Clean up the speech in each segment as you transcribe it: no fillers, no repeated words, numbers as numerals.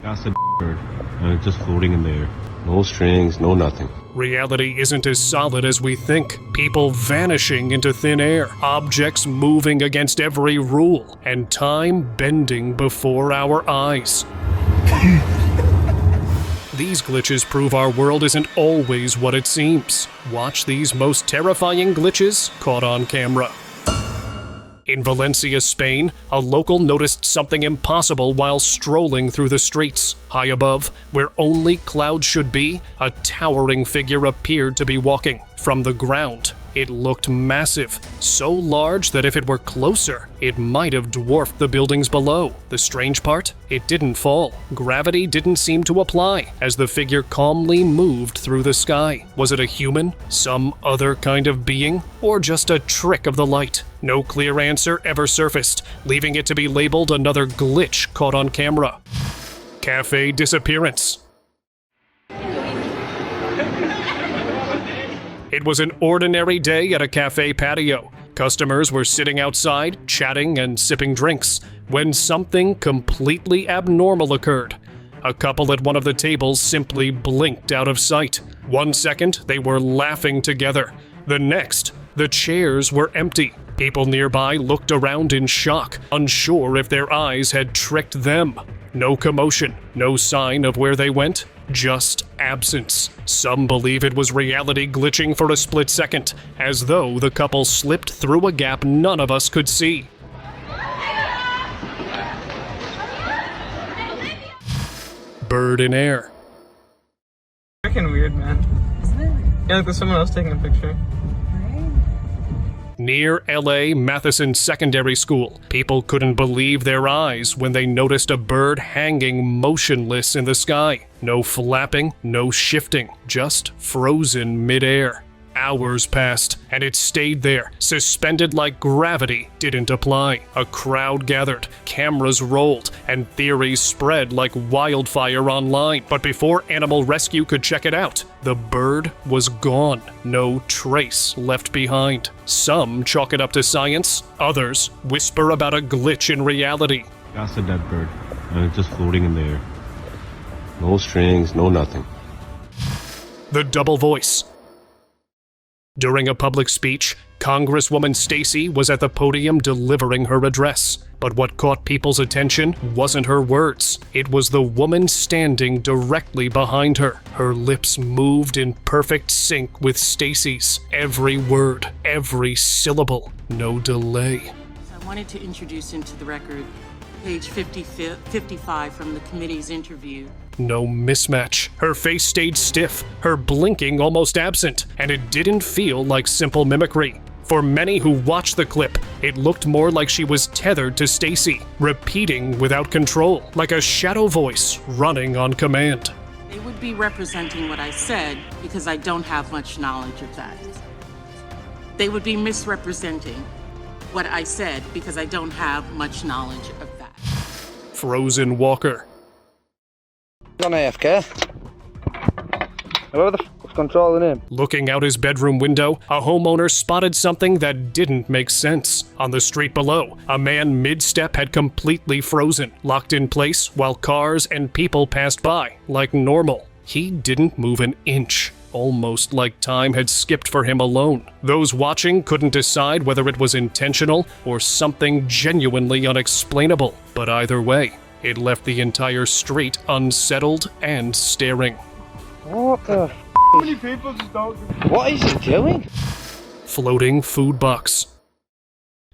That's a bird, and it's just floating in the air. No strings, no nothing. Reality isn't as solid as we think. People vanishing into thin air, objects moving against every rule, and time bending before our eyes. These glitches prove our world isn't always what it seems. Watch these most terrifying glitches caught on camera. In Valencia, Spain, a local noticed something impossible while strolling through the streets. High above, where only clouds should be, a towering figure appeared to be walking. From the ground, it looked massive, so large that if it were closer, it might have dwarfed the buildings below. The strange part? It didn't fall. Gravity didn't seem to apply, as the figure calmly moved through the sky. Was it a human? Some other kind of being? Or just a trick of the light? No clear answer ever surfaced, leaving it to be labeled another glitch caught on camera. Cafe disappearance. It was an ordinary day at a cafe patio. Customers were sitting outside, chatting and sipping drinks, when something completely abnormal occurred. A couple at one of the tables simply blinked out of sight. 1 second, they were laughing together. The next, the chairs were empty. People nearby looked around in shock, unsure if their eyes had tricked them. No commotion, no sign of where they went, just absence. Some believe it was reality glitching for a split second, as though the couple slipped through a gap none of us could see. Bird in air. Freaking weird, man. Isn't it? Yeah, like there's someone else taking a picture. Near LA Matheson Secondary School, people couldn't believe their eyes when they noticed a bird hanging motionless in the sky. No flapping, no shifting, just frozen midair. Hours passed, and it stayed there, suspended like gravity didn't apply. A crowd gathered, cameras rolled, and theories spread like wildfire online. But before animal rescue could check it out, the bird was gone. No trace left behind. Some chalk it up to science, others whisper about a glitch in reality. That's a dead bird, and it's just floating in the air. No strings, no nothing. The double voice. During a public speech, Congresswoman Stacey was at the podium delivering her address. But what caught people's attention wasn't her words. It was the woman standing directly behind her. Her lips moved in perfect sync with Stacey's. Every word, every syllable, no delay. I wanted to introduce into the record page 55 from the committee's interview. No mismatch. Her face stayed stiff, her blinking almost absent, and it didn't feel like simple mimicry. For many who watched the clip, it looked more like she was tethered to Stacey, repeating without control, like a shadow voice running on command. They would be representing what I said because I don't have much knowledge of that. They would be misrepresenting what I said because I don't have much knowledge of that. Frozen Walker. On AFK. Whoever the f***'s controlling him. Looking out his bedroom window, a homeowner spotted something that didn't make sense. On the street below, a man mid-step had completely frozen, locked in place while cars and people passed by, like normal. He didn't move an inch, almost like time had skipped for him alone. Those watching couldn't decide whether it was intentional or something genuinely unexplainable, but either way, it left the entire street unsettled and staring. What the f***? How many people just don't... What is he doing? Floating food box.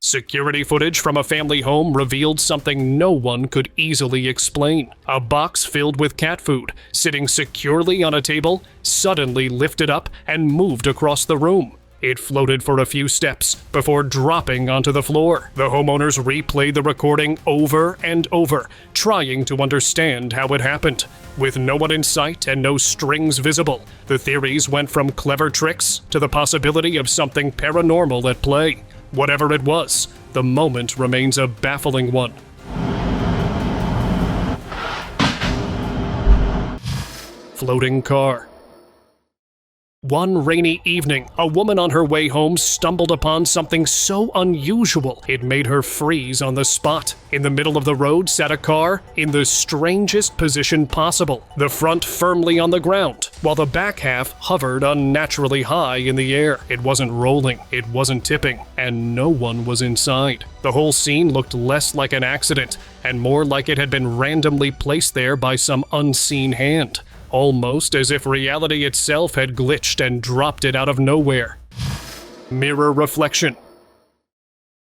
Security footage from a family home revealed something no one could easily explain. A box filled with cat food, sitting securely on a table, suddenly lifted up and moved across the room. It floated for a few steps before dropping onto the floor. The homeowners replayed the recording over and over, trying to understand how it happened. With no one in sight and no strings visible, the theories went from clever tricks to the possibility of something paranormal at play. Whatever it was, the moment remains a baffling one. Floating car. One rainy evening, a woman on her way home stumbled upon something so unusual it made her freeze on the spot. In the middle of the road sat a car in the strangest position possible, the front firmly on the ground, while the back half hovered unnaturally high in the air. It wasn't rolling, it wasn't tipping, and no one was inside. The whole scene looked less like an accident and more like it had been randomly placed there by some unseen hand. Almost as if reality itself had glitched and dropped it out of nowhere. Mirror reflection.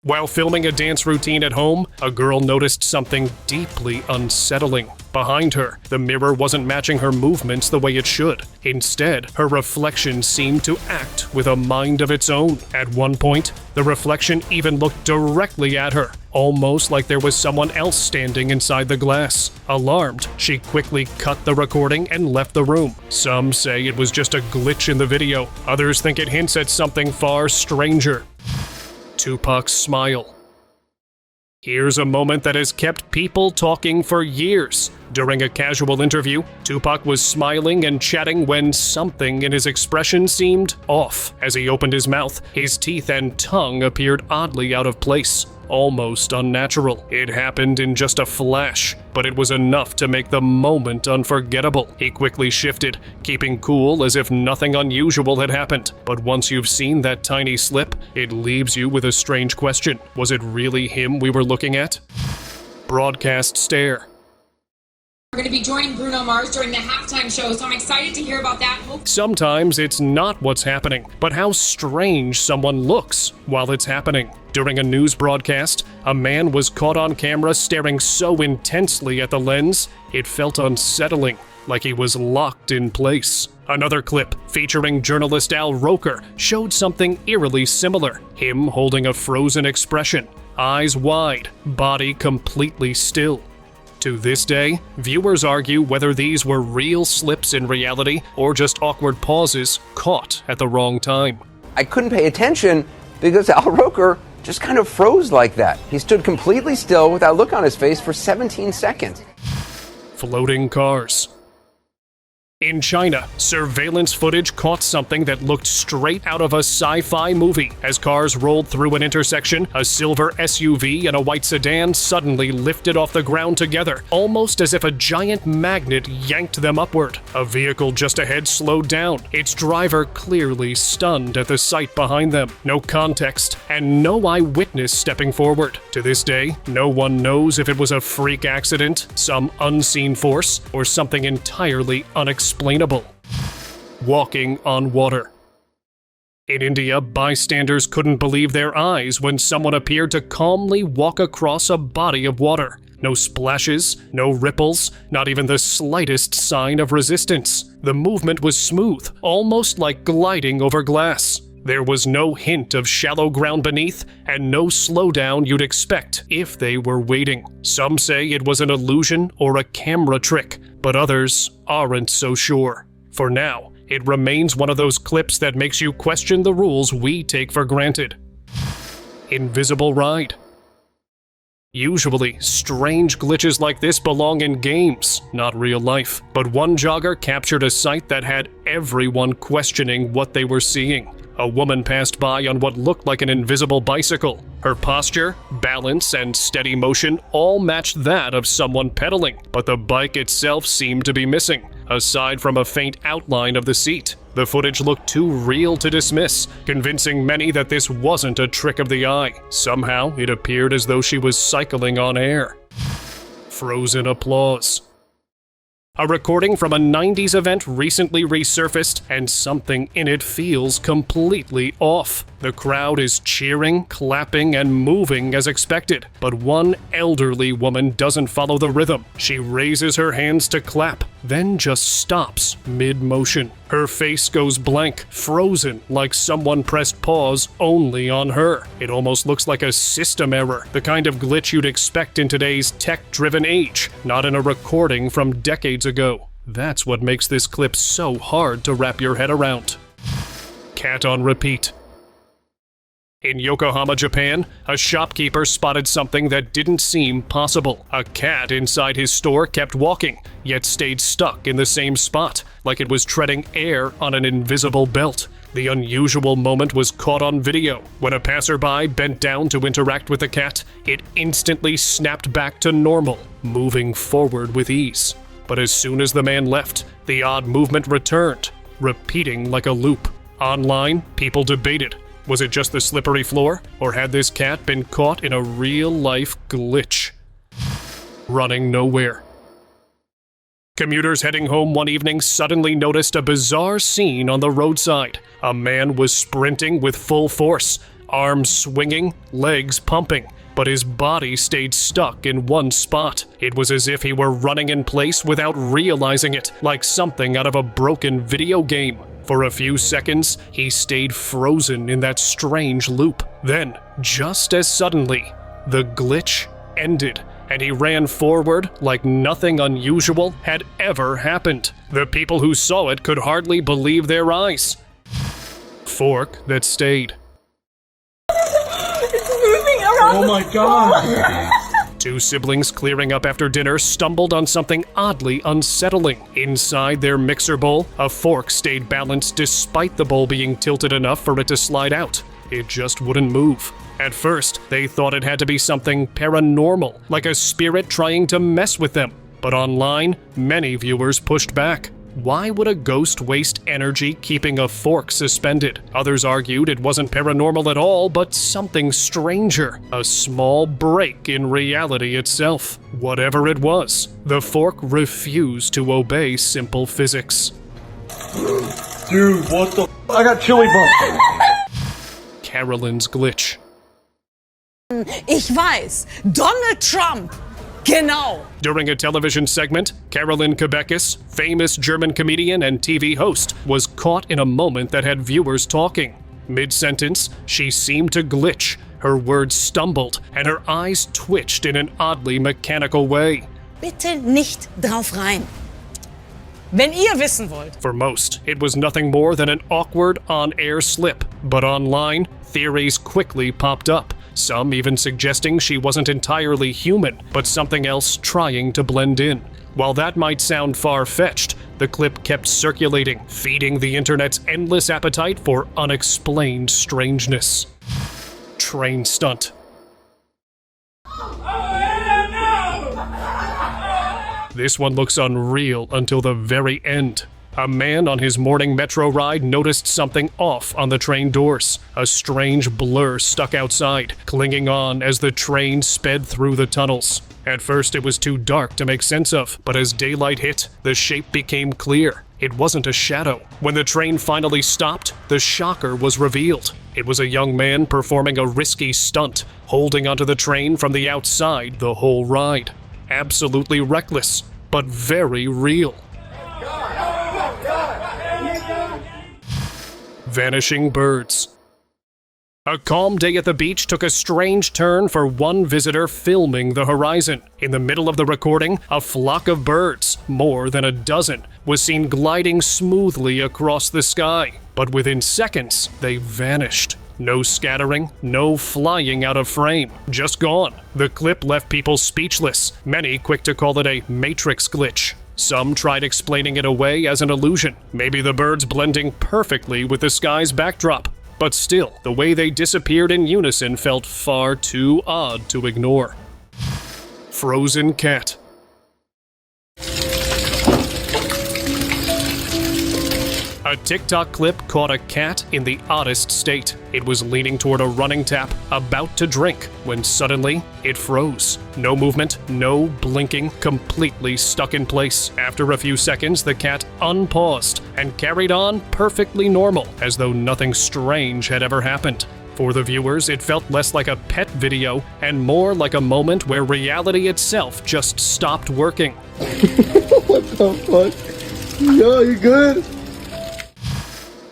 While filming a dance routine at home, a girl noticed something deeply unsettling. Behind her, the mirror wasn't matching her movements the way it should. Instead, her reflection seemed to act with a mind of its own. At one point, the reflection even looked directly at her, almost like there was someone else standing inside the glass. Alarmed, she quickly cut the recording and left the room. Some say it was just a glitch in the video. Others think it hints at something far stranger. Tupac's smile. Here's a moment that has kept people talking for years. During a casual interview, Tupac was smiling and chatting when something in his expression seemed off. As he opened his mouth, his teeth and tongue appeared oddly out of place, almost unnatural. It happened in just a flash, but it was enough to make the moment unforgettable. He quickly shifted, keeping cool as if nothing unusual had happened. But once you've seen that tiny slip, it leaves you with a strange question. Was it really him we were looking at? Broadcast stare. We're going to be joining Bruno Mars during the halftime show, so I'm excited to hear about that. Sometimes it's not what's happening, but how strange someone looks while it's happening. During a news broadcast, a man was caught on camera staring so intensely at the lens, it felt unsettling, like he was locked in place. Another clip, featuring journalist Al Roker, showed something eerily similar. Him holding a frozen expression, eyes wide, body completely still. To this day, viewers argue whether these were real slips in reality or just awkward pauses caught at the wrong time. I couldn't pay attention because Al Roker just kind of froze like that. He stood completely still without a look on his face for 17 seconds. Floating cars. In China, surveillance footage caught something that looked straight out of a sci-fi movie. As cars rolled through an intersection, a silver SUV and a white sedan suddenly lifted off the ground together, almost as if a giant magnet yanked them upward. A vehicle just ahead slowed down, its driver clearly stunned at the sight behind them. No context, and no eyewitness stepping forward. To this day, no one knows if it was a freak accident, some unseen force, or something entirely unexplainable. Walking on water. In India, bystanders couldn't believe their eyes when someone appeared to calmly walk across a body of water. No splashes, no ripples, not even the slightest sign of resistance. The movement was smooth, almost like gliding over glass. There was no hint of shallow ground beneath, and no slowdown you'd expect if they were waiting. Some say it was an illusion or a camera trick, but others aren't so sure. For now, it remains one of those clips that makes you question the rules we take for granted. Invisible ride. Usually, strange glitches like this belong in games, not real life. But one jogger captured a sight that had everyone questioning what they were seeing. A woman passed by on what looked like an invisible bicycle. Her posture, balance, and steady motion all matched that of someone pedaling, but the bike itself seemed to be missing, aside from a faint outline of the seat. The footage looked too real to dismiss, convincing many that this wasn't a trick of the eye. Somehow, it appeared as though she was cycling on air. Frozen applause. A recording from a 90s event recently resurfaced, and something in it feels completely off. The crowd is cheering, clapping, and moving as expected, but one elderly woman doesn't follow the rhythm. She raises her hands to clap, then just stops mid-motion. Her face goes blank, frozen, like someone pressed pause only on her. It almost looks like a system error, the kind of glitch you'd expect in today's tech-driven age, not in a recording from decades ago. That's what makes this clip so hard to wrap your head around. Cat on repeat. In Yokohama, Japan, a shopkeeper spotted something that didn't seem possible. A cat inside his store kept walking, yet stayed stuck in the same spot, like it was treading air on an invisible belt. The unusual moment was caught on video. When a passerby bent down to interact with the cat, it instantly snapped back to normal, moving forward with ease. But as soon as the man left, the odd movement returned, repeating like a loop. Online, people debated. Was it just the slippery floor, or had this cat been caught in a real-life glitch? Running nowhere. Commuters heading home one evening suddenly noticed a bizarre scene on the roadside. A man was sprinting with full force, arms swinging, legs pumping, but his body stayed stuck in one spot. It was as if he were running in place without realizing it, like something out of a broken video game. For a few seconds, he stayed frozen in that strange loop. Then, just as suddenly, the glitch ended, and he ran forward like nothing unusual had ever happened. The people who saw it could hardly believe their eyes. Fork that stayed. Oh my god! Two siblings clearing up after dinner stumbled on something oddly unsettling. Inside their mixer bowl, a fork stayed balanced despite the bowl being tilted enough for it to slide out. It just wouldn't move. At first, they thought it had to be something paranormal, like a spirit trying to mess with them. But online, many viewers pushed back. Why would a ghost waste energy keeping a fork suspended? Others argued it wasn't paranormal at all, but something stranger. A small break in reality itself. Whatever it was, the fork refused to obey simple physics. Dude, what the I got chili bump. Carolyn's glitch. Ich weiß, Donald Trump. Genau. During a television segment, Carolyn Kebekis, famous German comedian and TV host, was caught in a moment that had viewers talking. Mid-sentence, she seemed to glitch, her words stumbled, and her eyes twitched in an oddly mechanical way. Bitte nicht drauf rein. Wenn ihr wissen wollt. For most, it was nothing more than an awkward on-air slip, but online, theories quickly popped up. Some even suggesting she wasn't entirely human, but something else trying to blend in. While that might sound far-fetched, the clip kept circulating, feeding the internet's endless appetite for unexplained strangeness. Train stunt. This one looks unreal until the very end. A man on his morning metro ride noticed something off on the train doors. A strange blur stuck outside, clinging on as the train sped through the tunnels. At first it was too dark to make sense of, but as daylight hit, the shape became clear. It wasn't a shadow. When the train finally stopped, the shocker was revealed. It was a young man performing a risky stunt, holding onto the train from the outside the whole ride. Absolutely reckless, but very real. Vanishing birds. A calm day at the beach took a strange turn for one visitor filming the horizon. In the middle of the recording, a flock of birds, more than a dozen, was seen gliding smoothly across the sky. But within seconds, they vanished. No scattering, no flying out of frame, just gone. The clip left people speechless, many quick to call it a Matrix glitch. Some tried explaining it away as an illusion, maybe the birds blending perfectly with the sky's backdrop. But still, the way they disappeared in unison felt far too odd to ignore. Frozen cat. A TikTok clip caught a cat in the oddest state. It was leaning toward a running tap, about to drink, when suddenly it froze. No movement, no blinking, completely stuck in place. After a few seconds, the cat unpaused and carried on perfectly normal, as though nothing strange had ever happened. For the viewers, it felt less like a pet video and more like a moment where reality itself just stopped working. What the fuck? Yo, you good?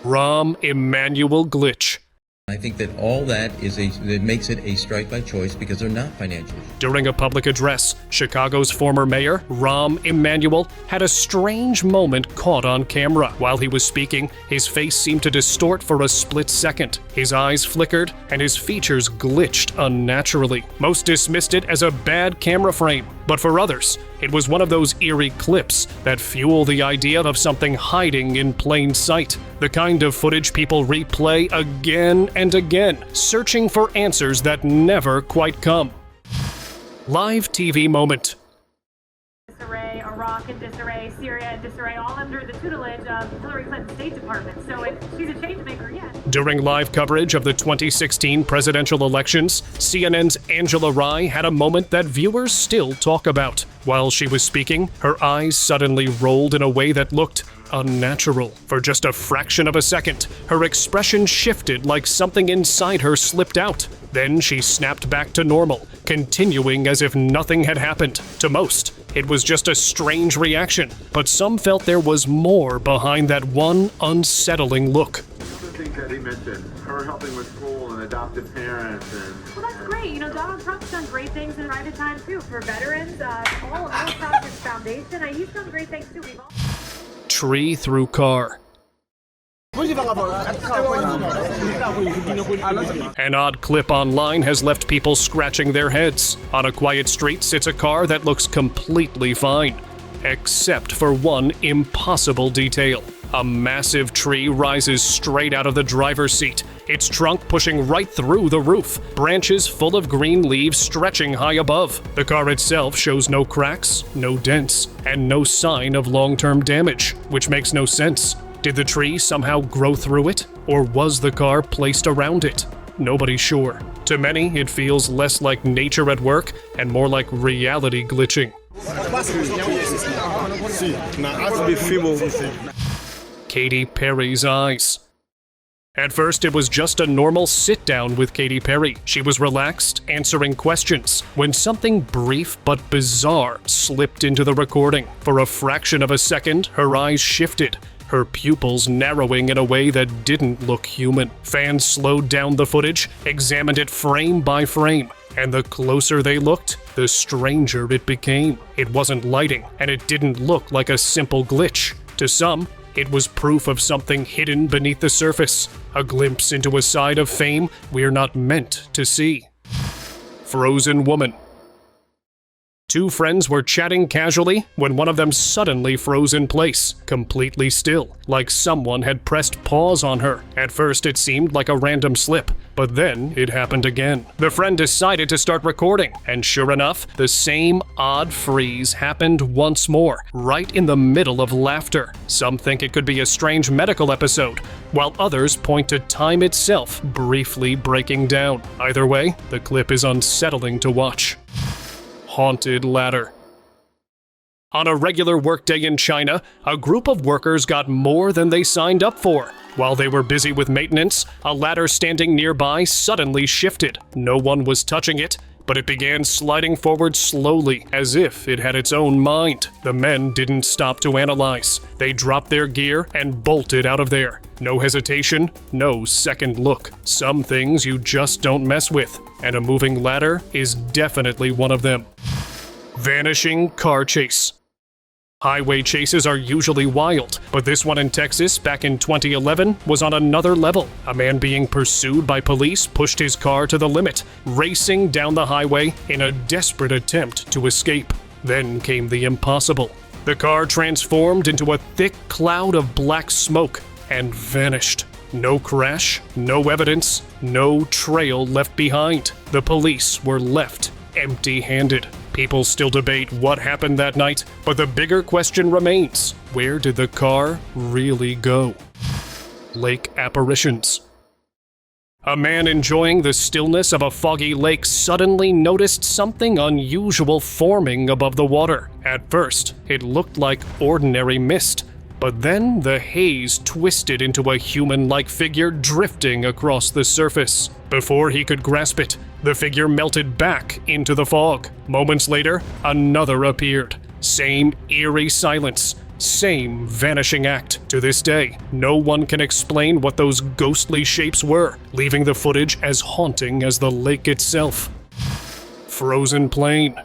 Rahm Emanuel glitch. I think that all that makes it a strike by choice because they're not financial. During a public address, Chicago's former mayor, Rahm Emanuel, had a strange moment caught on camera. While he was speaking, his face seemed to distort for a split second. His eyes flickered, and his features glitched unnaturally. Most dismissed it as a bad camera frame, but for others, it was one of those eerie clips that fuel the idea of something hiding in plain sight. The kind of footage people replay again and again, searching for answers that never quite come. Live TV moment. Disarray, Iraq in disarray, Syria in disarray, all under the tutelage of Hillary Clinton's State Department. So if she's a change maker, yes. During live coverage of the 2016 presidential elections, CNN's Angela Rye had a moment that viewers still talk about. While she was speaking, her eyes suddenly rolled in a way that looked unnatural. For just a fraction of a second, her expression shifted like something inside her slipped out. Then she snapped back to normal, continuing as if nothing had happened. To most, it was just a strange reaction, but some felt there was more behind that one unsettling look. The things that he mentioned, her helping with school and adoptive parents and... Well, that's great. You know, Donald Trump's done great things in private time, too, for veterans, all across his foundation. He's done great things, too. We've all... Tree through car. An odd clip online has left people scratching their heads. On a quiet street sits a car that looks completely fine, except for one impossible detail. A massive tree rises straight out of the driver's seat, its trunk pushing right through the roof, branches full of green leaves stretching high above. The car itself shows no cracks, no dents, and no sign of long-term damage, which makes no sense. Did the tree somehow grow through it, or was the car placed around it? Nobody's sure. To many, it feels less like nature at work and more like reality glitching. Katy Perry's eyes. At first, it was just a normal sit-down with Katy Perry. She was relaxed, answering questions, when something brief but bizarre slipped into the recording. For a fraction of a second, her eyes shifted, her pupils narrowing in a way that didn't look human. Fans slowed down the footage, examined it frame by frame, and the closer they looked, the stranger it became. It wasn't lighting, and it didn't look like a simple glitch. To some, it was proof of something hidden beneath the surface, a glimpse into a side of fame we're not meant to see. Frozen woman. Two friends were chatting casually when one of them suddenly froze in place, completely still, like someone had pressed pause on her. At first it seemed like a random slip, but then it happened again. The friend decided to start recording, and sure enough, the same odd freeze happened once more, right in the middle of laughter. Some think it could be a strange medical episode, while others point to time itself briefly breaking down. Either way, the clip is unsettling to watch. Haunted ladder. On a regular workday in China, a group of workers got more than they signed up for. While they were busy with maintenance, a ladder standing nearby suddenly shifted. No one was touching it, but it began sliding forward slowly, as if it had its own mind. The men didn't stop to analyze. They dropped their gear and bolted out of there. No hesitation, no second look. Some things you just don't mess with, and a moving ladder is definitely one of them. Vanishing car chase. Highway chases are usually wild, but this one in Texas back in 2011 was on another level. A man being pursued by police pushed his car to the limit, racing down the highway in a desperate attempt to escape. Then came the impossible. The car transformed into a thick cloud of black smoke and vanished. No crash, no evidence, no trail left behind. The police were left empty-handed. People still debate what happened that night, but the bigger question remains: where did the car really go? Lake apparitions. A man enjoying the stillness of a foggy lake suddenly noticed something unusual forming above the water. At first, it looked like ordinary mist, but then the haze twisted into a human-like figure drifting across the surface. Before he could grasp it, the figure melted back into the fog. Moments later, another appeared. Same eerie silence. Same vanishing act. To this day, no one can explain what those ghostly shapes were, leaving the footage as haunting as the lake itself. Frozen plane.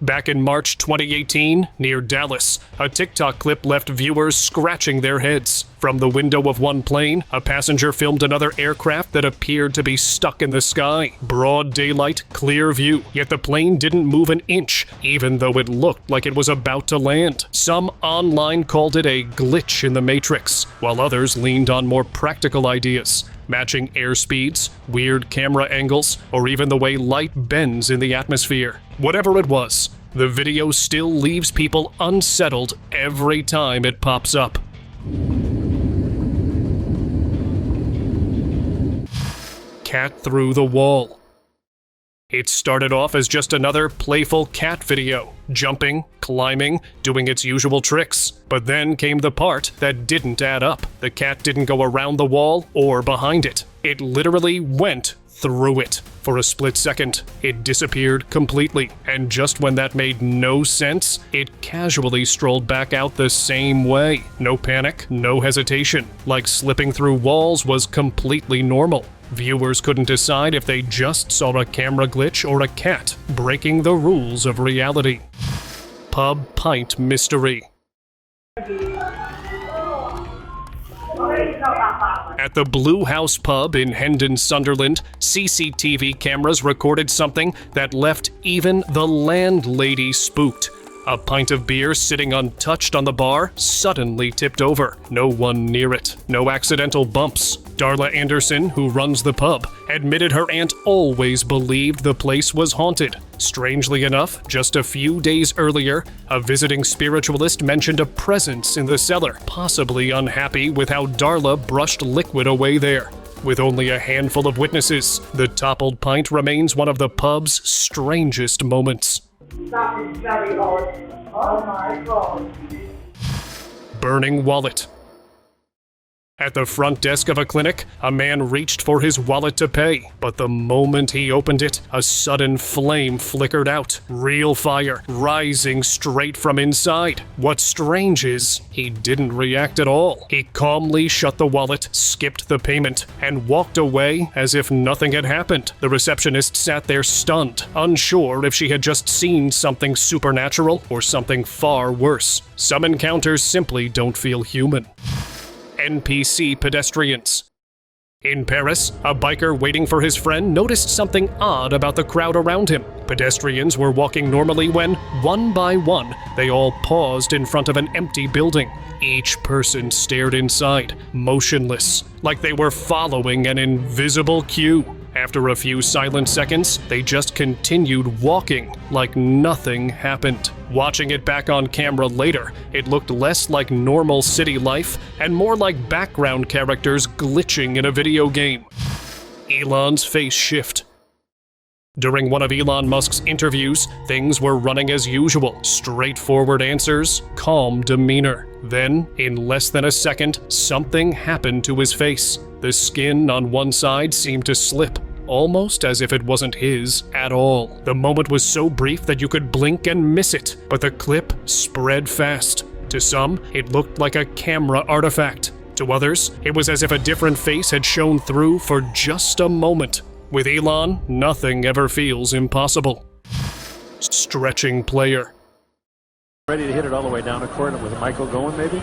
Back in March 2018, near Dallas, a TikTok clip left viewers scratching their heads. From the window of one plane, a passenger filmed another aircraft that appeared to be stuck in the sky. Broad daylight, clear view, yet the plane didn't move an inch, even though it looked like it was about to land. Some online called it a glitch in the Matrix, while others leaned on more practical ideas. Matching airspeeds, weird camera angles, or even the way light bends in the atmosphere. Whatever it was, the video still leaves people unsettled every time it pops up. Cat through the wall. It started off as just another playful cat video, jumping, climbing, doing its usual tricks. But then came the part that didn't add up. The cat didn't go around the wall or behind it. It literally went through it. For a split second, it disappeared completely. And just when that made no sense, it casually strolled back out the same way. No panic, no hesitation. Like slipping through walls was completely normal. Viewers couldn't decide if they just saw a camera glitch or a cat breaking the rules of reality. Pub pint mystery. At the Blue House pub in Hendon, Sunderland, CCTV cameras recorded something that left even the landlady spooked. A pint of beer sitting untouched on the bar suddenly tipped over. No one near it. No accidental bumps. Darla Anderson, who runs the pub, admitted her aunt always believed the place was haunted. Strangely enough, just a few days earlier, a visiting spiritualist mentioned a presence in the cellar, possibly unhappy with how Darla brushed liquid away there. With only a handful of witnesses, the toppled pint remains one of the pub's strangest moments. That is very odd. Oh my god. Burning wallet. At the front desk of a clinic, a man reached for his wallet to pay, but the moment he opened it, a sudden flame flickered out. Real fire, rising straight from inside. What's strange is, he didn't react at all. He calmly shut the wallet, skipped the payment, and walked away as if nothing had happened. The receptionist sat there stunned, unsure if she had just seen something supernatural or something far worse. Some encounters simply don't feel human. NPC pedestrians. In Paris, a biker waiting for his friend noticed something odd about the crowd around him. Pedestrians were walking normally when, one by one, they all paused in front of an empty building. Each person stared inside, motionless, like they were following an invisible cue. After a few silent seconds, they just continued walking like nothing happened. Watching it back on camera later, it looked less like normal city life and more like background characters glitching in a video game. Elon's face shift. During one of Elon Musk's interviews, things were running as usual. Straightforward answers, calm demeanor. Then, in less than a second, something happened to his face. The skin on one side seemed to slip, almost as if it wasn't his at all. The moment was so brief that you could blink and miss it, but the clip spread fast. To some, it looked like a camera artifact. To others, it was as if a different face had shone through for just a moment. With Elon, nothing ever feels impossible. Stretching player. Ready to hit it all the way down the court with Michael going, maybe?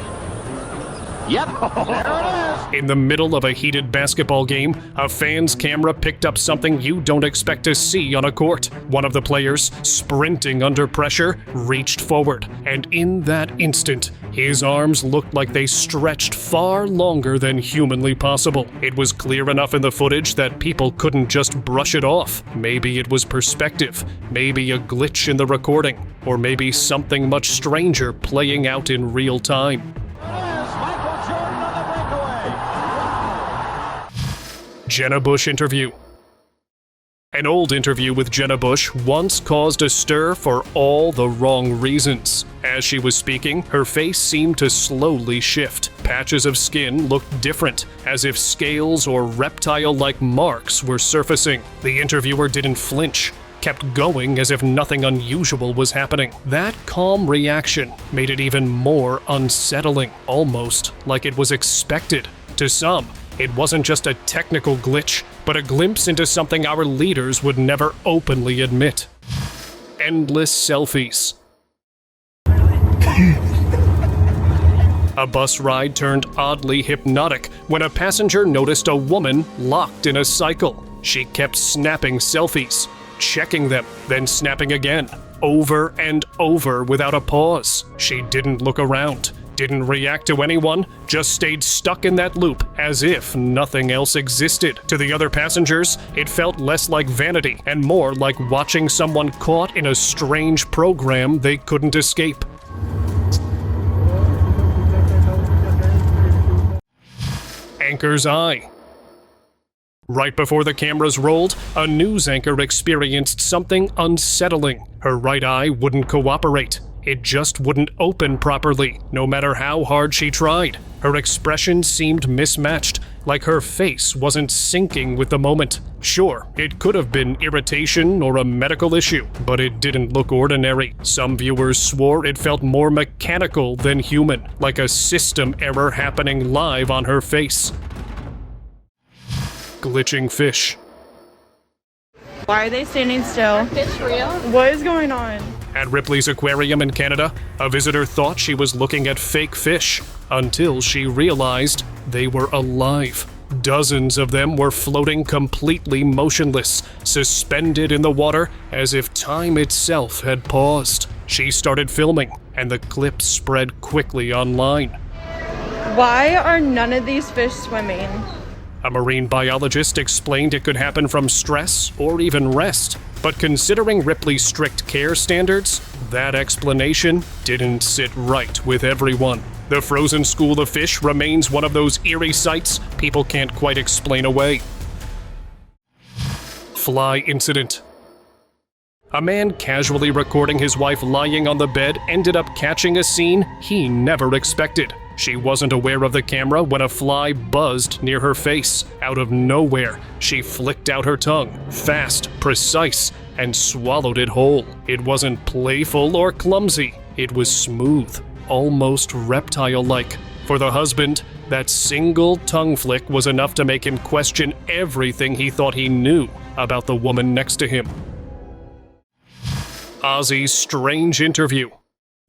Yep, there it is! In the middle of a heated basketball game, a fan's camera picked up something you don't expect to see on a court. One of the players, sprinting under pressure, reached forward, and in that instant, his arms looked like they stretched far longer than humanly possible. It was clear enough in the footage that people couldn't just brush it off. Maybe it was perspective, maybe a glitch in the recording, or maybe something much stranger playing out in real time. Jenna Bush interview. An old interview with Jenna Bush once caused a stir for all the wrong reasons. As she was speaking, her face seemed to slowly shift. Patches of skin looked different, as if scales or reptile-like marks were surfacing. The interviewer didn't flinch, kept going as if nothing unusual was happening. That calm reaction made it even more unsettling, almost like it was expected. To some, it wasn't just a technical glitch, but a glimpse into something our leaders would never openly admit. Endless selfies. A bus ride turned oddly hypnotic when a passenger noticed a woman locked in a cycle. She kept snapping selfies, checking them, then snapping again, over and over without a pause. She didn't look around, didn't react to anyone, just stayed stuck in that loop as if nothing else existed. To the other passengers, it felt less like vanity and more like watching someone caught in a strange program they couldn't escape. Anchor's eye. Right before the cameras rolled, a news anchor experienced something unsettling. Her right eye wouldn't cooperate. It just wouldn't open properly, no matter how hard she tried. Her expression seemed mismatched, like her face wasn't syncing with the moment. Sure, it could have been irritation or a medical issue, but it didn't look ordinary. Some viewers swore it felt more mechanical than human, like a system error happening live on her face. Glitching fish. Why are they standing still? Are fish real? What is going on? At Ripley's Aquarium in Canada, a visitor thought she was looking at fake fish until she realized they were alive. Dozens of them were floating completely motionless, suspended in the water as if time itself had paused. She started filming, and the clip spread quickly online. Why are none of these fish swimming? A marine biologist explained it could happen from stress or even rest. But considering Ripley's strict care standards, that explanation didn't sit right with everyone. The frozen school of fish remains one of those eerie sights people can't quite explain away. Fly incident. A man casually recording his wife lying on the bed ended up catching a scene he never expected. She wasn't aware of the camera when a fly buzzed near her face. Out of nowhere, she flicked out her tongue, fast, precise, and swallowed it whole. It wasn't playful or clumsy. It was smooth, almost reptile-like. For the husband, that single tongue flick was enough to make him question everything he thought he knew about the woman next to him. Ozzy's strange interview.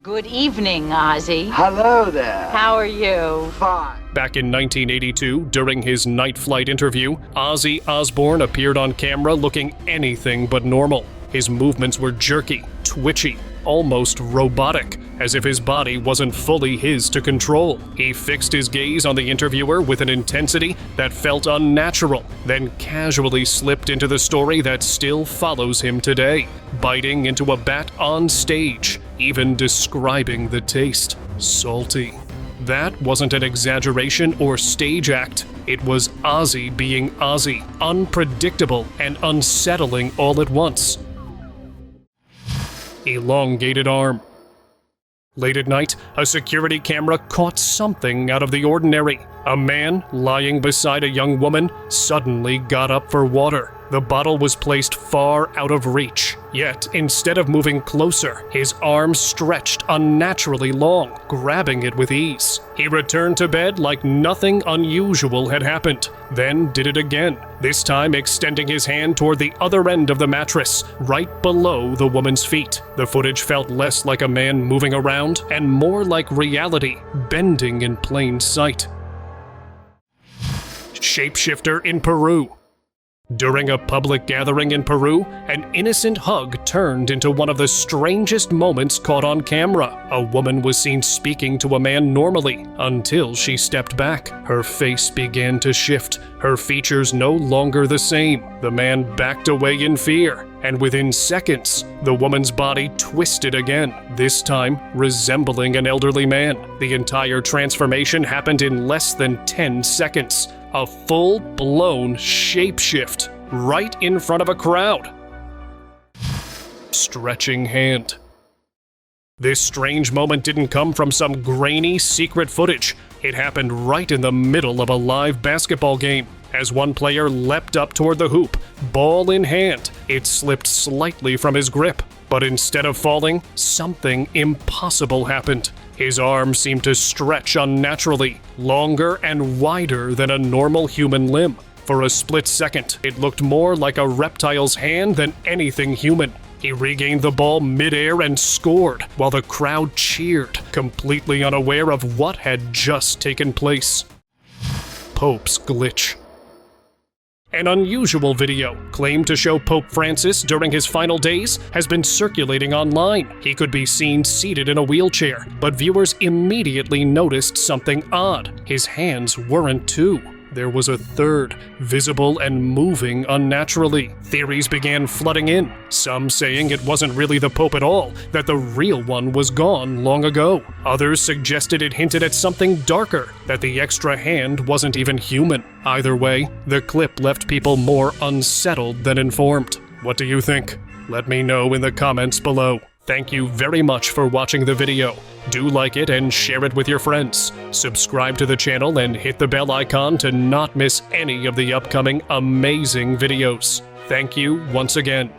Good evening, Ozzy. Hello there. How are you? Fine. Back in 1982, during his night flight interview, Ozzy Osbourne appeared on camera looking anything but normal. His movements were jerky, twitchy, almost robotic, as if his body wasn't fully his to control. He fixed his gaze on the interviewer with an intensity that felt unnatural, then casually slipped into the story that still follows him today, biting into a bat on stage, even describing the taste. Salty. That wasn't an exaggeration or stage act. It was Ozzy being Ozzy, unpredictable and unsettling all at once. Elongated arm. Late at night, a security camera caught something out of the ordinary. A man lying beside a young woman suddenly got up for water. The bottle was placed far out of reach. Yet, instead of moving closer, his arm stretched unnaturally long, grabbing it with ease. He returned to bed like nothing unusual had happened, then did it again, this time extending his hand toward the other end of the mattress, right below the woman's feet. The footage felt less like a man moving around and more like reality, bending in plain sight. Shapeshifter in Peru. During a public gathering in Peru, an innocent hug turned into one of the strangest moments caught on camera. A woman was seen speaking to a man normally until she stepped back. Her face began to shift, her features no longer the same. The man backed away in fear, and within seconds, the woman's body twisted again, this time resembling an elderly man. The entire transformation happened in less than 10 seconds. A full-blown shapeshift. right in front of a crowd. Stretching hand. This strange moment didn't come from some grainy secret footage. It happened right in the middle of a live basketball game. As one player leapt up toward the hoop, ball in hand, it slipped slightly from his grip. But instead of falling, something impossible happened. His arm seemed to stretch unnaturally, longer and wider than a normal human limb. For a split second, it looked more like a reptile's hand than anything human. He regained the ball midair and scored, while the crowd cheered, completely unaware of what had just taken place. Pope's glitch. An unusual video, claimed to show Pope Francis during his final days, has been circulating online. He could be seen seated in a wheelchair, but viewers immediately noticed something odd. His hands weren't two. There was a third, visible and moving unnaturally. Theories began flooding in, some saying it wasn't really the Pope at all, that the real one was gone long ago. Others suggested it hinted at something darker, that the extra hand wasn't even human. Either way, the clip left people more unsettled than informed. What do you think? Let me know in the comments below. Thank you very much for watching the video. Do like it and share it with your friends. Subscribe to the channel and hit the bell icon to not miss any of the upcoming amazing videos. Thank you once again.